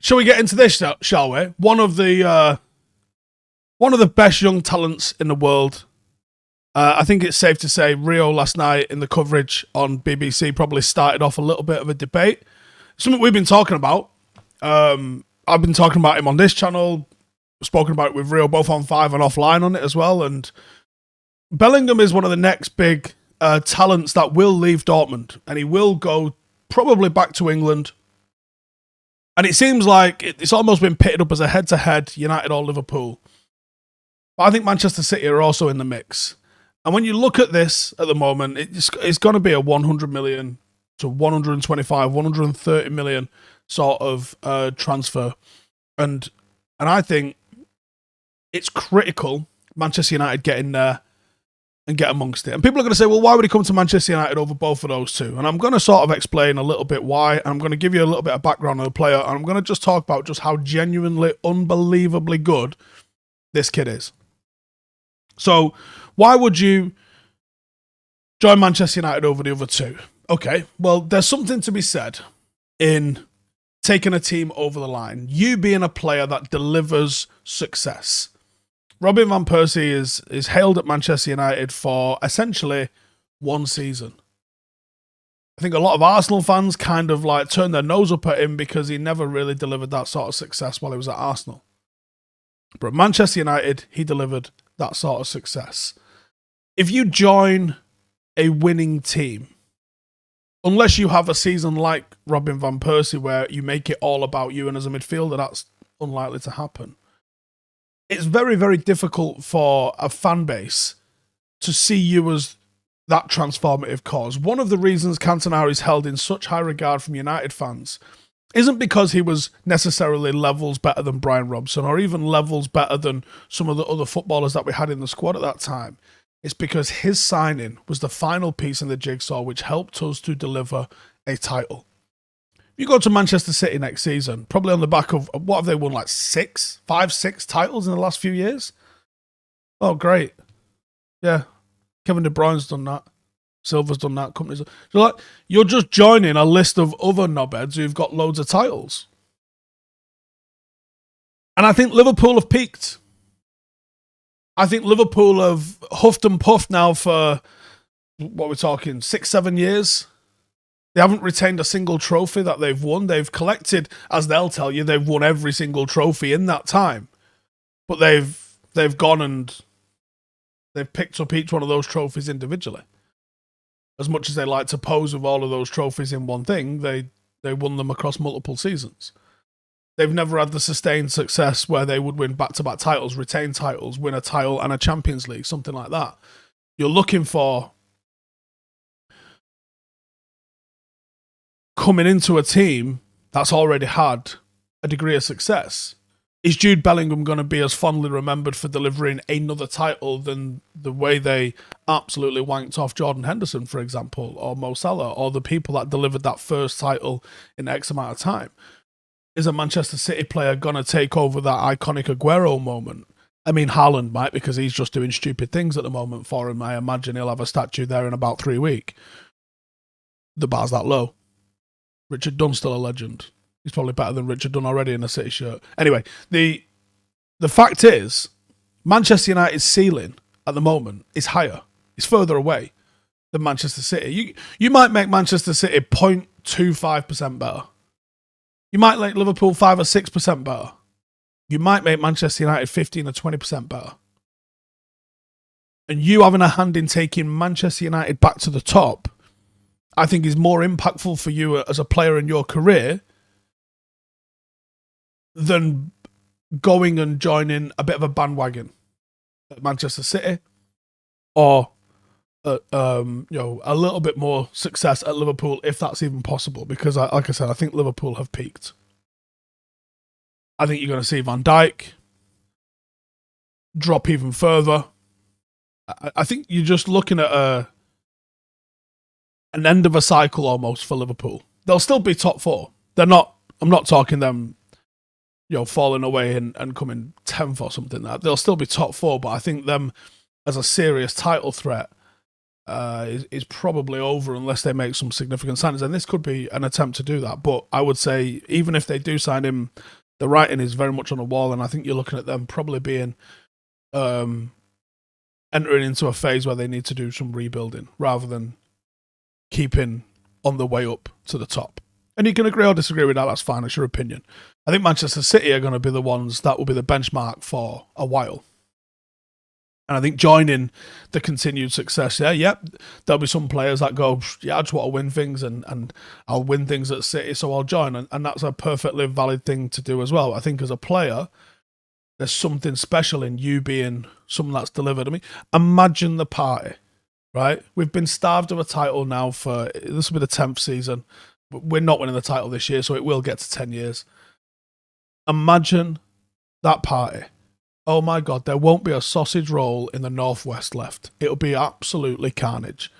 Shall we get into this, shall we? One of the best young talents in the world. I think it's safe to say Rio last night in the coverage on BBC probably started off a little bit of a debate. Something we've been talking about. I've been talking about him on this channel, spoken about it with Rio, both on 5 and offline on it as well. And Bellingham is one of the next big talents that will leave Dortmund, and he will go probably back to England. And it seems like it's almost been pitted up as a head-to-head United or Liverpool. But I think Manchester City are also in the mix. And when you look at this at the moment, it's going to be a 100 million to 125, 130 million sort of transfer. And I think it's critical Manchester United get in there and get amongst it. And people are going to say, well, why would he come to Manchester United over both of those two? And I'm going to sort of explain a little bit why. And I'm going to give you a little bit of background on the player. And I'm going to just talk about just how genuinely, unbelievably good this kid is. So why would you join Manchester United over the other two? Okay, well, there's something to be said in taking a team over the line. You being a player that delivers success. Robin van Persie is hailed at Manchester United for essentially one season. I think a lot of Arsenal fans kind of like turned their nose up at him because he never really delivered that sort of success while he was at Arsenal. But at Manchester United, he delivered that sort of success. If you join a winning team, unless you have a season like Robin van Persie where you make it all about you, and as a midfielder, that's unlikely to happen. It's very, very difficult for a fan base to see you as that transformative cause. One of the reasons Cantona is held in such high regard from United fans isn't because he was necessarily levels better than Brian Robson or even levels better than some of the other footballers that we had in the squad at that time. It's because his signing was the final piece in the jigsaw which helped us to deliver a title. You go to Manchester City next season, probably on the back of, what have they won, like 6 titles in the last few years? Oh, great. Yeah. Kevin De Bruyne's done that. Silva's done that. Companies. So like, you're just joining a list of other knobheads who've got loads of titles. And I think Liverpool have peaked. I think Liverpool have huffed and puffed now for, what we're talking, 6-7 years. They haven't retained a single trophy that they've won. They've collected, as they'll tell you, they've won every single trophy in that time. But they've gone and they've picked up each one of those trophies individually. As much as they like to pose with all of those trophies in one thing, they won them across multiple seasons. They've never had the sustained success where they would win back-to-back titles, retain titles, win a title and a Champions League, something like that. You're looking for coming into a team that's already had a degree of success. Is Jude Bellingham going to be as fondly remembered for delivering another title than the way they absolutely wanked off Jordan Henderson, for example, or Mo Salah, or the people that delivered that first title in X amount of time? Is a Manchester City player going to take over that iconic Aguero moment? I mean, Haaland might, because he's just doing stupid things at the moment for him. I imagine he'll have a statue there in about 3 weeks. The bar's that low. Richard Dunn's still a legend. He's probably better than Richard Dunn already in a City shirt. Anyway, the fact is, Manchester United's ceiling at the moment is higher. It's further away than Manchester City. You might make Manchester City 0.25% better. You might make Liverpool 5 or 6% better. You might make Manchester United 15 or 20% better. And you having a hand in taking Manchester United back to the top, I think is more impactful for you as a player in your career than going and joining a bit of a bandwagon at Manchester City or a little bit more success at Liverpool, if that's even possible. Because, like I said, I think Liverpool have peaked. I think you're going to see Van Dijk drop even further. I think you're just looking at an end of a cycle almost for Liverpool. They'll still be top 4. They're not. I'm not talking them, falling away and coming 10th or something. They'll still be top 4, but I think them as a serious title threat is probably over unless they make some significant signings. And this could be an attempt to do that. But I would say even if they do sign him, the writing is very much on the wall. And I think you're looking at them probably being entering into a phase where they need to do some rebuilding rather than keeping on the way up to the top. And you can agree or disagree with that. That's fine. It's your opinion. I think Manchester City are going to be the ones that will be the benchmark for a while. And I think joining the continued success, there'll be some players that go, I just want to win things and I'll win things at City, so I'll join. And that's a perfectly valid thing to do as well. I think as a player, there's something special in you being someone that's delivered. I mean, imagine the party, right? We've been starved of a title now this will be the 10th season. We're not winning the title this year, so it will get to 10 years. Imagine that party. Oh my God, there won't be a sausage roll in the Northwest left. It'll be absolutely carnage.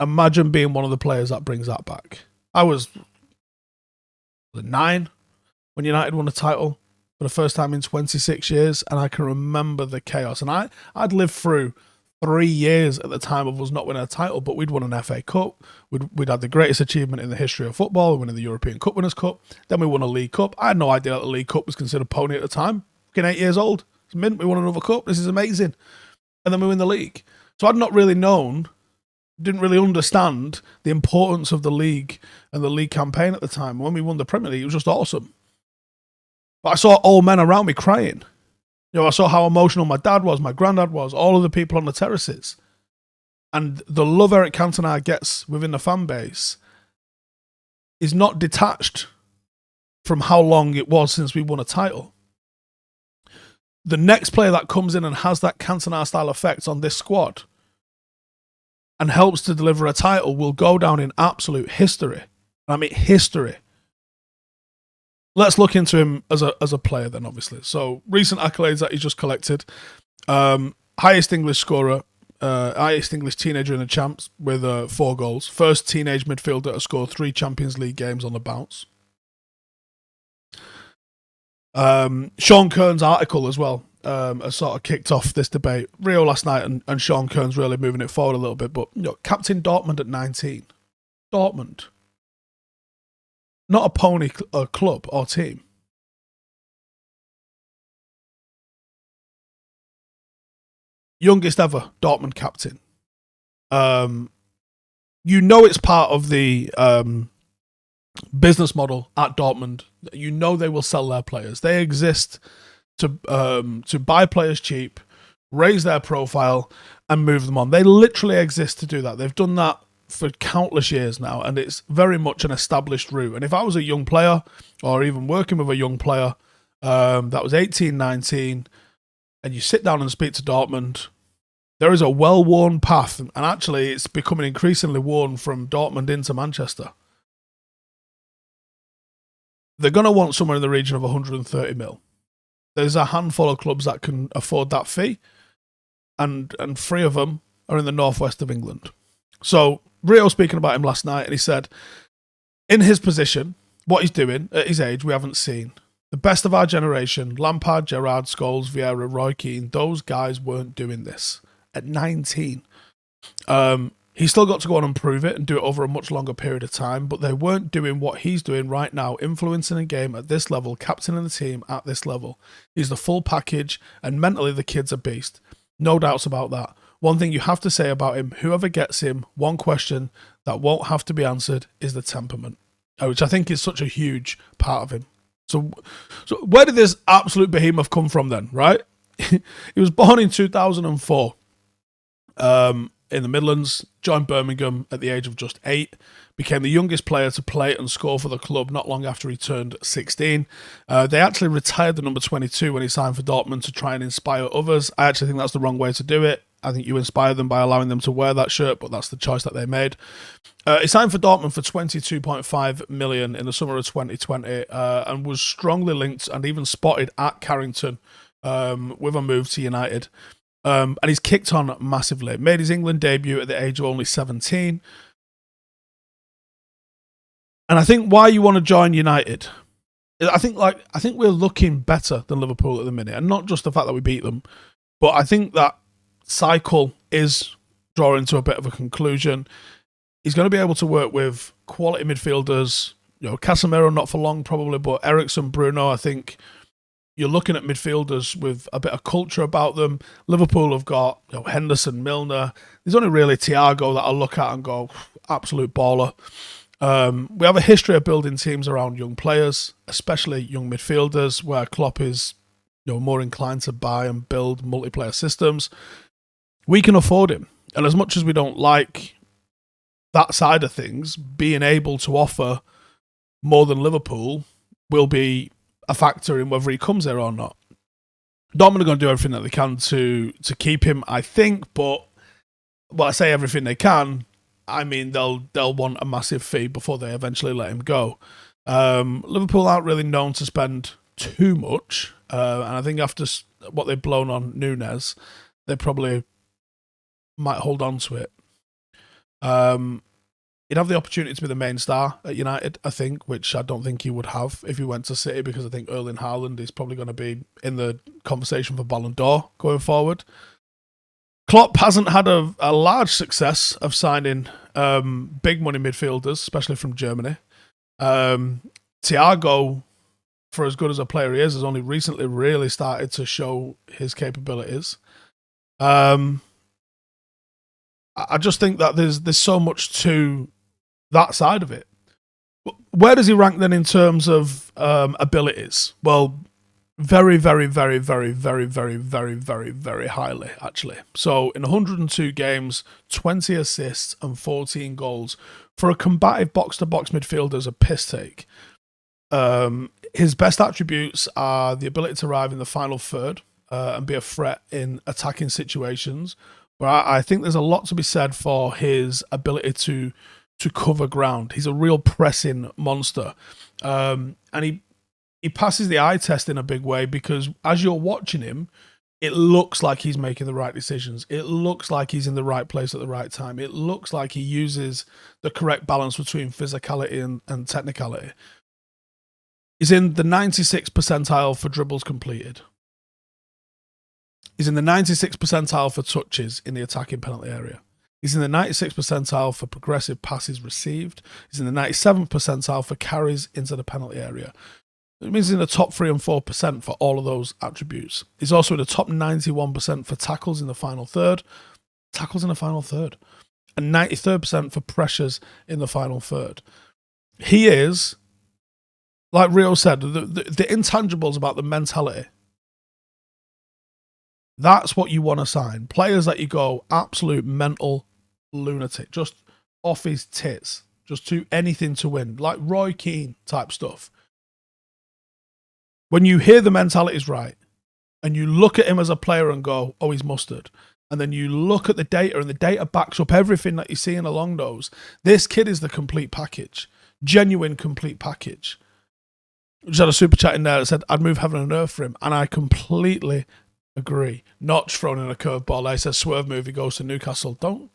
Imagine being one of the players that brings that back. I was 9 when United won a title for the first time in 26 years, and I can remember the chaos. And I'd lived through 3 years at the time of us not winning a title, but we'd won an FA Cup. We'd had the greatest achievement in the history of football, winning the European Cup Winners' Cup. Then we won a League Cup. I had no idea that the League Cup was considered pony at the time. 8 years old. It's mint. We won another cup. This is amazing. And then we win the league. So I'd not really known, didn't really understand the importance of the league and the league campaign at the time. When we won the Premier League, it was just awesome. But I saw old men around me crying. I saw how emotional my dad was, my granddad was, all of the people on the terraces. And the love Eric Cantona gets within the fan base is not detached from how long it was since we won a title. The next player that comes in and has that Cantona-style effect on this squad and helps to deliver a title will go down in absolute history. I mean, history. Let's look into him as a player then, obviously. So, recent accolades that he's just collected. Highest English scorer, highest English teenager in the champs with 4 goals. First teenage midfielder to score 3 Champions League games on the bounce. Sean Kearns' article as well has sort of kicked off this debate. Rio last night and Sean Kearns really moving it forward a little bit. But captain Dortmund at 19. Dortmund. Not a pony club or team. Youngest ever Dortmund captain. It's part of the business model at Dortmund. They will sell their players. They exist to buy players cheap, raise their profile, and move them on. They literally exist to do that. They've done that for countless years now, and it's very much an established route. And if I was a young player, or even working with a young player that was 18, 19, and you sit down and speak to Dortmund, there is a well-worn path, and actually it's becoming increasingly worn from Dortmund into Manchester. They're going to want somewhere in the region of 130 mil. There's a handful of clubs that can afford that fee, and 3 of them are in the northwest of England. So Rio speaking about him last night, and he said, in his position, what he's doing at his age, we haven't seen. The best of our generation, Lampard, Gerrard, Scholes, Vieira, Roy Keane, those guys weren't doing this at 19. He's still got to go on and prove it and do it over a much longer period of time, but they weren't doing what he's doing right now, influencing a game at this level, captaining the team at this level. He's the full package, and mentally the kid's a beast. No doubts about that. One thing you have to say about him, whoever gets him, one question that won't have to be answered is the temperament, which I think is such a huge part of him. So where did this absolute behemoth come from then, right? He was born in 2004 in the Midlands, joined Birmingham at the age of just 8, became the youngest player to play and score for the club not long after he turned 16. They actually retired the number 22 when he signed for Dortmund to try and inspire others. I actually think that's the wrong way to do it. I think you inspire them by allowing them to wear that shirt, but that's the choice that they made. He signed for Dortmund for 22.5 million in the summer of 2020 and was strongly linked and even spotted at Carrington with a move to United. And he's kicked on massively. Made his England debut at the age of only 17. And I think why you want to join United, I think we're looking better than Liverpool at the minute. And not just the fact that we beat them, but I think that cycle is drawing to a bit of a conclusion. He's going to be able to work with quality midfielders. Casemiro not for long probably, but Eriksen, Bruno, I think you're looking at midfielders with a bit of culture about them. Liverpool have got Henderson, Milner. There's only really Thiago that I'll look at and go, absolute baller. We have a history of building teams around young players, especially young midfielders, where Klopp is more inclined to buy and build multiplayer systems. We can afford him. And as much as we don't like that side of things, being able to offer more than Liverpool will be a factor in whether he comes there or not. Dortmund are going to do everything that they can to keep him, I think, but I say everything they can, I mean they'll want a massive fee before they eventually let him go. Liverpool aren't really known to spend too much, and I think after what they've blown on Núñez, they probably might hold on to it. He'd have the opportunity to be the main star at United, I think, which I don't think he would have if he went to City, because I think Erling Haaland is probably going to be in the conversation for Ballon d'Or going forward. Klopp hasn't had a large success of signing big money midfielders, especially from Germany. Thiago, for as good as a player he is, has only recently really started to show his capabilities. I just think that there's so much to that side of it. Where does he rank then in terms of abilities? Well, very, very, very, very, very, very, very, very, very highly, actually. So in 102 games, 20 assists and 14 goals. For a combative box-to-box midfielder is a piss take. His best attributes are the ability to arrive in the final third and be a threat in attacking situations. But I think there's a lot to be said for his ability to cover ground. He's a real pressing monster. And he passes the eye test in a big way, because as you're watching him, it looks like he's making the right decisions. It looks like he's in the right place at the right time. It looks like he uses the correct balance between physicality and technicality. He's in the 96th percentile for dribbles completed. He's in the 96th percentile for touches in the attacking penalty area. He's in the 96th percentile for progressive passes received. He's in the 97th percentile for carries into the penalty area. It means he's in the top 3 and 4% for all of those attributes. He's also in the top 91% for tackles in the final third. Tackles in the final third. And 93rd% for pressures in the final third. He is, like Rio said, the intangibles about the mentality. That's what you want to sign. Players that you go, absolute mental lunatic, just off his tits, just do anything to win, like Roy Keane type stuff. When you hear the mentality's right, and you look at him as a player and go, oh, he's mustard, and then you look at the data, and the data backs up everything that you're seeing along those, this kid is the complete package. Genuine complete package. Just had a super chat in there that said, I'd move heaven and earth for him, and I completely agree. Notch thrown in a curveball. They said swerve move, he goes to Newcastle. Don't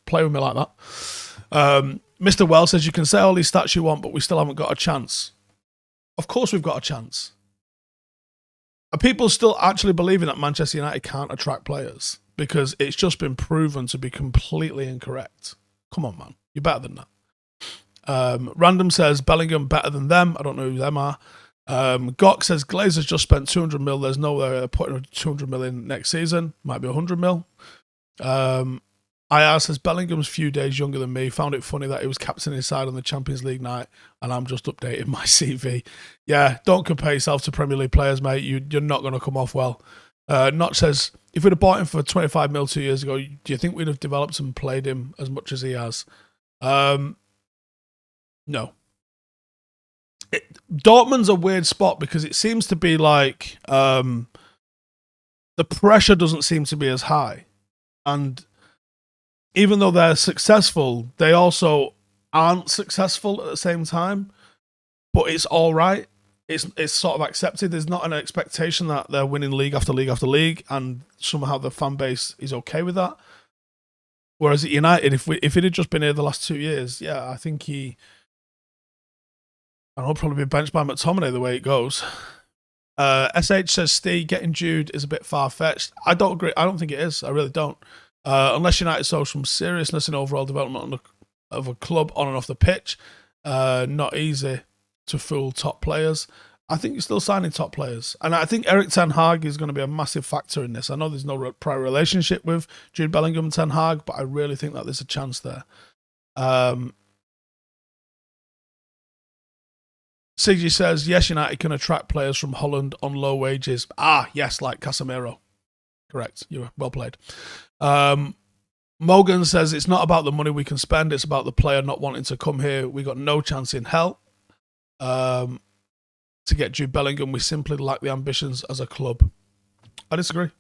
play with me like that. Mr. Wells says, you can say all these stats you want, but we still haven't got a chance. Of course we've got a chance. Are people still actually believing that Manchester United can't attract players? Because it's just been proven to be completely incorrect. Come on, man. You're better than that. Random says, Bellingham better than them. I don't know who them are. Gok says, Glazer's just spent 200 mil. There's no way they're putting 200 mil in next season. Might be 100 mil. IR says, Bellingham's few days younger than me. Found it funny that he was captaining his side on the Champions League night, and I'm just updating my CV. Yeah, don't compare yourself to Premier League players, mate. You're not going to come off well. Notch says, if we'd have bought him for 25 mil 2 years ago, do you think we'd have developed and played him as much as he has? No. Dortmund's a weird spot because it seems to be like the pressure doesn't seem to be as high. And even though they're successful, they also aren't successful at the same time. But it's all right. It's sort of accepted. There's not an expectation that they're winning league after league after league, and somehow the fan base is okay with that. Whereas at United, if it had just been here the last 2 years, yeah, I think I'll probably be benched by McTominay the way it goes. SH says, Steve, getting Jude is a bit far-fetched. I don't agree. I don't think it is. I really don't. Unless United shows some seriousness in overall development of a club on and off the pitch, not easy to fool top players. I think you're still signing top players. And I think Erik Ten Hag is going to be a massive factor in this. I know there's no prior relationship with Jude Bellingham and Ten Hag, but I really think that there's a chance there. CG says, yes, United can attract players from Holland on low wages. Yes, like Casemiro. Correct. You were well played. Morgan says, it's not about the money we can spend. It's about the player not wanting to come here. We got no chance in hell to get Jude Bellingham. We simply lack the ambitions as a club. I disagree.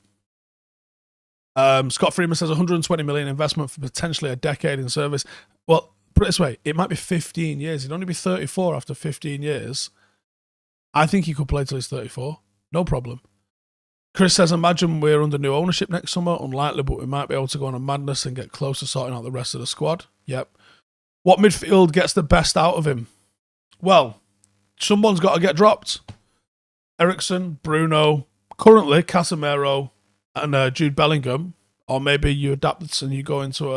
Scott Freeman says 120 million investment for potentially a decade in service. Well, put it this way, it might be 15 years. He'd only be 34 after 15 years. I think he could play till he's 34. No problem. Chris says, imagine we're under new ownership next summer. Unlikely, but we might be able to go on a madness and get close to sorting out the rest of the squad. Yep. What midfield gets the best out of him? Well, someone's got to get dropped. Eriksen, Bruno, currently Casemiro, and Jude Bellingham. Or maybe you adapt this and you go into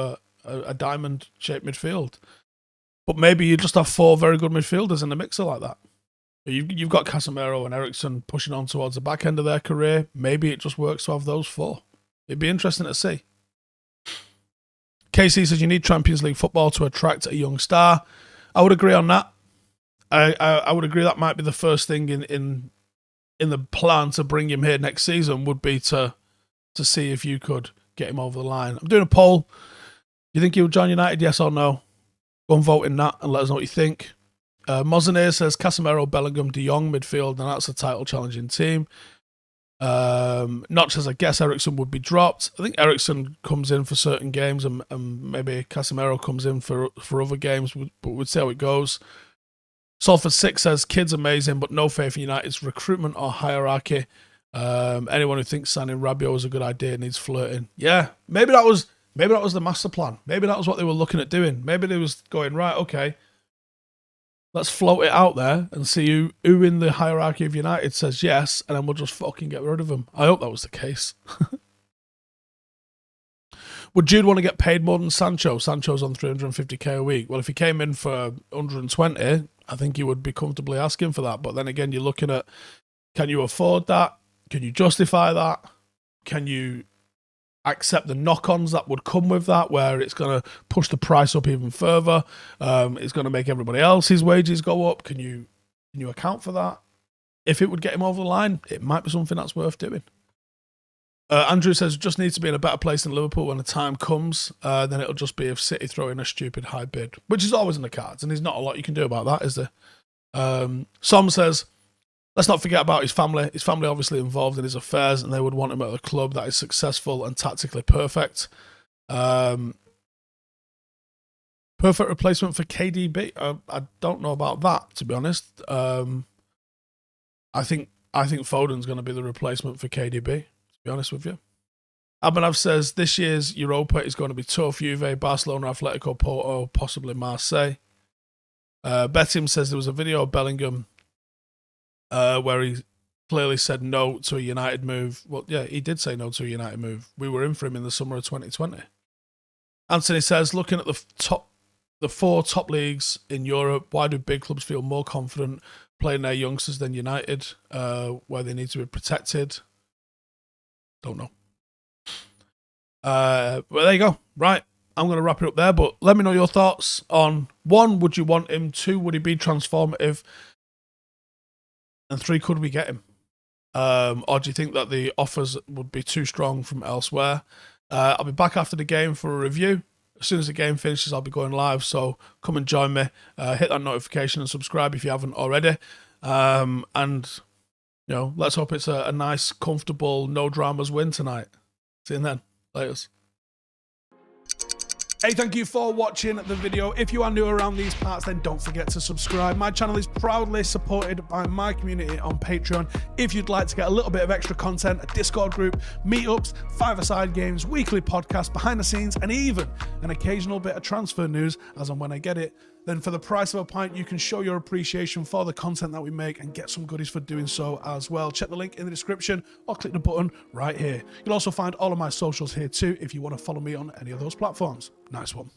a diamond-shaped midfield. But maybe you just have 4 very good midfielders in the mixer like that. You've got Casemiro and Eriksen pushing on towards the back end of their career. Maybe it just works to have those 4. It'd be interesting to see. KC says you need Champions League football to attract a young star. I would agree on that. I would agree that might be the first thing in the plan to bring him here next season would be to see if you could get him over the line. I'm doing a poll. Do you think he'll join United, yes or no? Go and vote in that and let us know what you think. Mozenair says Casemiro, Bellingham, De Jong midfield, and that's a title challenging team. Notch says I guess Eriksen would be dropped. I think Eriksen comes in for certain games and maybe Casemiro comes in for other games, but we'd see how it goes. Salford 6 says kids amazing, but no faith in United's recruitment or hierarchy. Anyone who thinks signing Rabiot was a good idea needs flirting. Yeah, maybe that was the master plan. Maybe that was what they were looking at doing. Maybe they was going, right, okay, let's float it out there and see who in the hierarchy of United says yes, and then we'll just fucking get rid of them. I hope that was the case. Would Jude want to get paid more than Sancho? Sancho's on 350k a week. Well, if he came in for 120, I think he would be comfortably asking for that. But then again, you're looking at, can you afford that? Can you justify that? Can you accept the knock-ons that would come with that, where it's going to push the price up even further? It's going to make everybody else's wages go up. Can you account for that? If it would get him over the line, it might be something that's worth doing. Andrew says, just needs to be in a better place than Liverpool when the time comes. Then it'll just be if City throw in a stupid high bid, which is always in the cards, and there's not a lot you can do about that, is there? Som says, let's not forget about his family. His family obviously involved in his affairs, and they would want him at a club that is successful and tactically perfect. Perfect replacement for KDB. I don't know about that, to be honest. I think Foden's going to be the replacement for KDB. To be honest with you. Abhinav says this year's Europa is going to be tough. Juve, Barcelona, Atletico, Porto, possibly Marseille. Betim says there was a video of Bellingham where he clearly said no to a United move. Well, yeah, he did say no to a United move. We were in for him in the summer of 2020. Anthony says, looking at the 4 top leagues in Europe, why do big clubs feel more confident playing their youngsters than United, where they need to be protected? Don't know. Well, there you go. Right. I'm going to wrap it up there, but let me know your thoughts on 1, would you want him? 2, would he be transformative? And 3, could we get him? Or do you think that the offers would be too strong from elsewhere? I'll be back after the game for a review. As soon as the game finishes, I'll be going live, so come and join me. Hit that notification and subscribe if you haven't already. And let's hope it's a nice, comfortable, no dramas win tonight. See you then. Laters. Hey, thank you for watching the video. If you are new around these parts, then don't forget to subscribe. My channel is proudly supported by my community on Patreon. If you'd like to get a little bit of extra content, a Discord group, meetups, five-a-side games, weekly podcasts, behind the scenes, and even an occasional bit of transfer news as and when I get it, then for the price of a pint, you can show your appreciation for the content that we make and get some goodies for doing so as well. Check the link in the description or click the button right here. You'll also find all of my socials here too if you want to follow me on any of those platforms. Nice one.